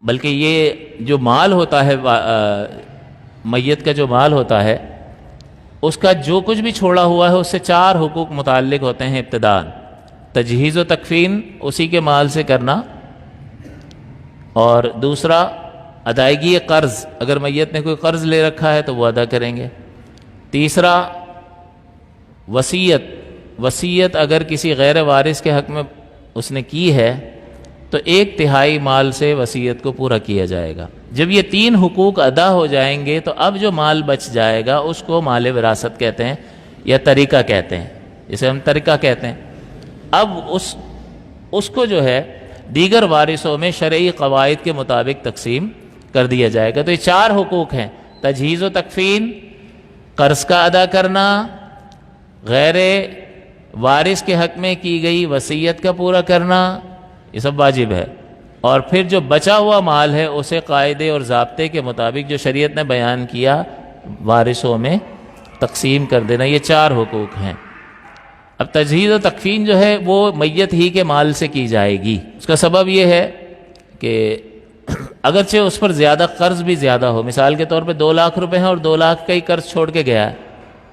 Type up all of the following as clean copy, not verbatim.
بلکہ یہ جو مال ہوتا ہے میت کا جو مال ہوتا ہے اس کا جو کچھ بھی چھوڑا ہوا ہے اس سے 4 حقوق متعلق ہوتے ہیں ابتداءً۔ تجہیز و تکفین اسی کے مال سے کرنا، اور دوسرا ادائیگی قرض، اگر میت نے کوئی قرض لے رکھا ہے تو وہ ادا کریں گے۔ تیسرا وصیت اگر کسی غیر وارث کے حق میں اس نے کی ہے تو 1/3 مال سے وصیت کو پورا کیا جائے گا۔ جب یہ 3 حقوق ادا ہو جائیں گے تو اب جو مال بچ جائے گا اس کو مال وراثت کہتے ہیں یا طریقہ کہتے ہیں، جسے ہم طریقہ کہتے ہیں۔ اب اس کو جو ہے دیگر وارثوں میں شرعی قواعد کے مطابق تقسیم کر دیا جائے گا۔ تو یہ 4 حقوق ہیں: تجہیز و تکفین، قرض کا ادا کرنا، غیر وارث کے حق میں کی گئی وصیت کا پورا کرنا، یہ سب واجب ہے، اور پھر جو بچا ہوا مال ہے اسے قاعدے اور ضابطے کے مطابق جو شریعت نے بیان کیا وارثوں میں تقسیم کر دینا۔ یہ 4 حقوق ہیں۔ اب تجہیز و تکفین جو ہے وہ میت ہی کے مال سے کی جائے گی۔ اس کا سبب یہ ہے کہ اگرچہ اس پر زیادہ قرض بھی زیادہ ہو، مثال کے طور پہ 2 لاکھ روپے ہیں اور 2 لاکھ کا ہی قرض چھوڑ کے گیا ہے،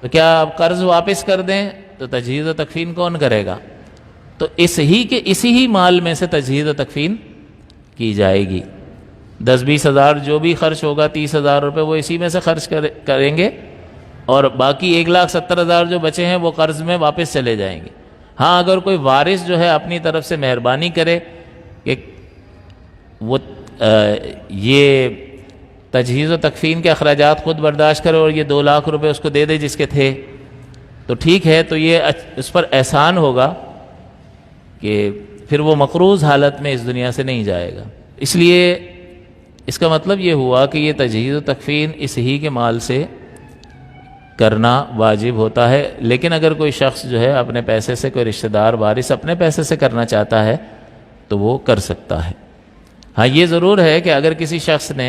تو کیا آپ قرض واپس کر دیں تو تجہیز و تکفین کون کرے گا؟ تو اسی ہی مال میں سے تجہیز و تکفین کی جائے گی۔ 10-20 ہزار جو بھی خرچ ہوگا، 30,000 روپے وہ اسی میں سے خرچ کریں گے، اور باقی 1,70,000 جو بچے ہیں وہ قرض میں واپس چلے جائیں گے۔ ہاں اگر کوئی وارث جو ہے اپنی طرف سے مہربانی کرے کہ وہ یہ تجہیز و تکفین کے اخراجات خود برداشت کرے اور یہ 2 لاکھ روپے اس کو دے دے جس کے تھے، تو ٹھیک ہے، تو یہ اس پر احسان ہوگا کہ پھر وہ مقروض حالت میں اس دنیا سے نہیں جائے گا۔ اس لیے اس کا مطلب یہ ہوا کہ یہ تجہیز و تکفین اس ہی کے مال سے کرنا واجب ہوتا ہے، لیکن اگر کوئی شخص جو ہے اپنے پیسے سے، کوئی رشتہ دار وارث اپنے پیسے سے کرنا چاہتا ہے تو وہ کر سکتا ہے۔ ہاں یہ ضرور ہے کہ اگر کسی شخص نے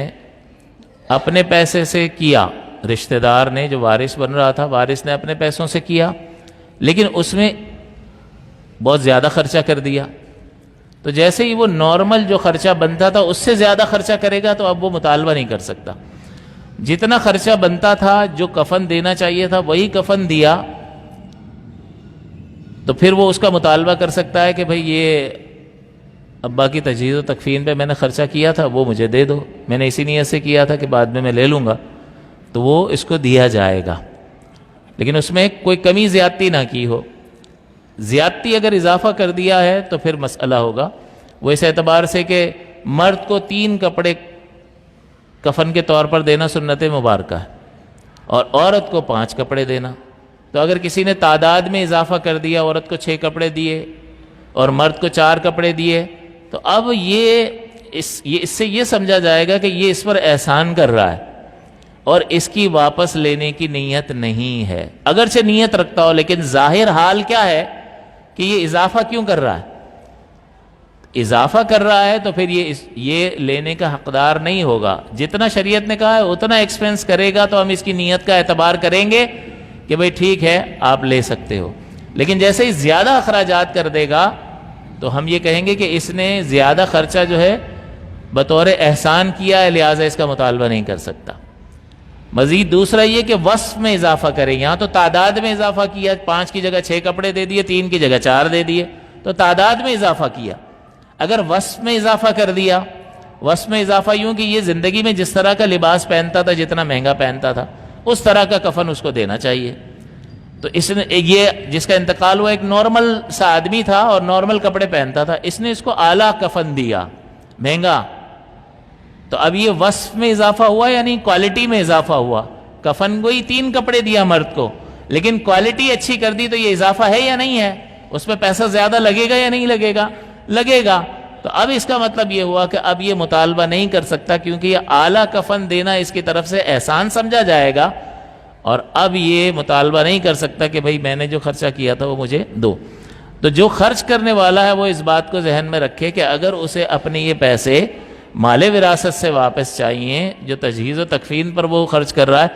اپنے پیسے سے کیا، رشتہ دار نے جو وارث بن رہا تھا، وارث نے اپنے پیسوں سے کیا لیکن اس میں بہت زیادہ خرچہ کر دیا، تو جیسے ہی وہ نارمل جو خرچہ بنتا تھا اس سے زیادہ خرچہ کرے گا تو اب وہ مطالبہ نہیں کر سکتا۔ جتنا خرچہ بنتا تھا، جو کفن دینا چاہیے تھا وہی کفن دیا، تو پھر وہ اس کا مطالبہ کر سکتا ہے کہ بھئی یہ ابا کی تجہیز و تکفین پہ میں نے خرچہ کیا تھا وہ مجھے دے دو، میں نے اسی نیت سے کیا تھا کہ بعد میں لے لوں گا، تو وہ اس کو دیا جائے گا، لیکن اس میں کوئی کمی زیادتی نہ کی ہو۔ زیادتی اگر اضافہ کر دیا ہے تو پھر مسئلہ ہوگا، وہ اس اعتبار سے کہ مرد کو 3 کپڑے کفن کے طور پر دینا سنت مبارکہ ہے اور عورت کو 5 کپڑے دینا، تو اگر کسی نے تعداد میں اضافہ کر دیا، عورت کو 6 کپڑے دیے اور مرد کو 4 کپڑے دیے، تو اب اس سے یہ سمجھا جائے گا کہ یہ اس پر احسان کر رہا ہے اور اس کی واپس لینے کی نیت نہیں ہے، اگرچہ نیت رکھتا ہو، لیکن ظاہر حال کیا ہے کہ یہ اضافہ کیوں کر رہا ہے؟ اضافہ کر رہا ہے تو پھر یہ لینے کا حقدار نہیں ہوگا۔ جتنا شریعت نے کہا ہے اتنا ایکسپنس کرے گا تو ہم اس کی نیت کا اعتبار کریں گے کہ بھئی ٹھیک ہے آپ لے سکتے ہو، لیکن جیسے ہی زیادہ اخراجات کر دے گا تو ہم یہ کہیں گے کہ اس نے زیادہ خرچہ جو ہے بطور احسان کیا ہے، لہٰذا اس کا مطالبہ نہیں کر سکتا۔ مزید دوسرا یہ کہ وصف میں اضافہ کریں، یہاں تو تعداد میں اضافہ کیا، 5 کی جگہ 6 کپڑے دے دیے، 3 کی جگہ 4 دے دیے، تو تعداد میں اضافہ کیا۔ اگر وصف میں اضافہ کر دیا، وصف میں اضافہ یوں کہ یہ زندگی میں جس طرح کا لباس پہنتا تھا، جتنا مہنگا پہنتا تھا، اس طرح کا کفن اس کو دینا چاہیے، تو اس نے یہ جس کا انتقال ہوا ایک نارمل سا آدمی تھا اور نارمل کپڑے پہنتا تھا، اس نے اس کو اعلیٰ کفن دیا، مہنگا، تو اب یہ وصف میں اضافہ ہوا یعنی کوالٹی میں اضافہ ہوا۔ کفن کو ہی 3 کپڑے دیا مرد کو، لیکن کوالٹی اچھی کر دی، تو یہ اضافہ ہے یا نہیں ہے؟ اس پہ پیسہ زیادہ لگے گا یا نہیں لگے گا؟ لگے گا۔ تو اب اس کا مطلب یہ ہوا کہ اب یہ مطالبہ نہیں کر سکتا، کیونکہ یہ اعلیٰ کفن دینا اس کی طرف سے احسان سمجھا جائے گا، اور اب یہ مطالبہ نہیں کر سکتا کہ بھئی میں نے جو خرچہ کیا تھا وہ مجھے دو۔ تو جو خرچ کرنے والا ہے وہ اس بات کو ذہن میں رکھے کہ اگر اسے اپنے یہ پیسے مال وراثت سے واپس چاہیے، جو تجہیز و تکفین پر وہ خرچ کر رہا ہے،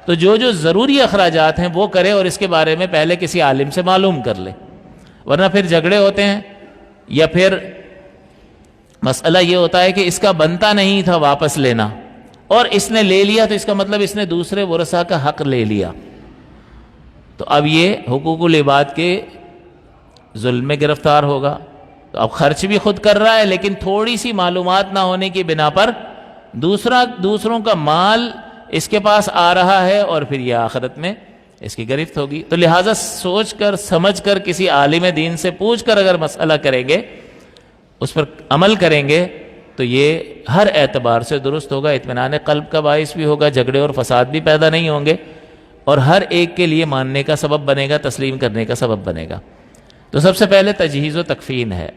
تو جو ضروری اخراجات ہیں وہ کرے اور اس کے بارے میں پہلے کسی عالم سے معلوم کر لے، ورنہ پھر جھگڑے ہوتے ہیں، یا پھر مسئلہ یہ ہوتا ہے کہ اس کا بنتا نہیں تھا واپس لینا اور اس نے لے لیا، تو اس کا مطلب اس نے دوسرے ورثاء کا حق لے لیا، تو اب یہ حقوق العباد کے ظلم میں گرفتار ہوگا۔ تو اب خرچ بھی خود کر رہا ہے، لیکن تھوڑی سی معلومات نہ ہونے کی بنا پر دوسروں کا مال اس کے پاس آ رہا ہے، اور پھر یہ آخرت میں اس کی گرفت ہوگی۔ تو لہٰذا سوچ کر سمجھ کر کسی عالم دین سے پوچھ کر اگر مسئلہ کریں گے، اس پر عمل کریں گے، تو یہ ہر اعتبار سے درست ہوگا، اطمینان قلب کا باعث بھی ہوگا، جھگڑے اور فساد بھی پیدا نہیں ہوں گے، اور ہر ایک کے لیے ماننے کا سبب بنے گا، تسلیم کرنے کا سبب بنے گا۔ تو سب سے پہلے تجہیز و تکفین ہے۔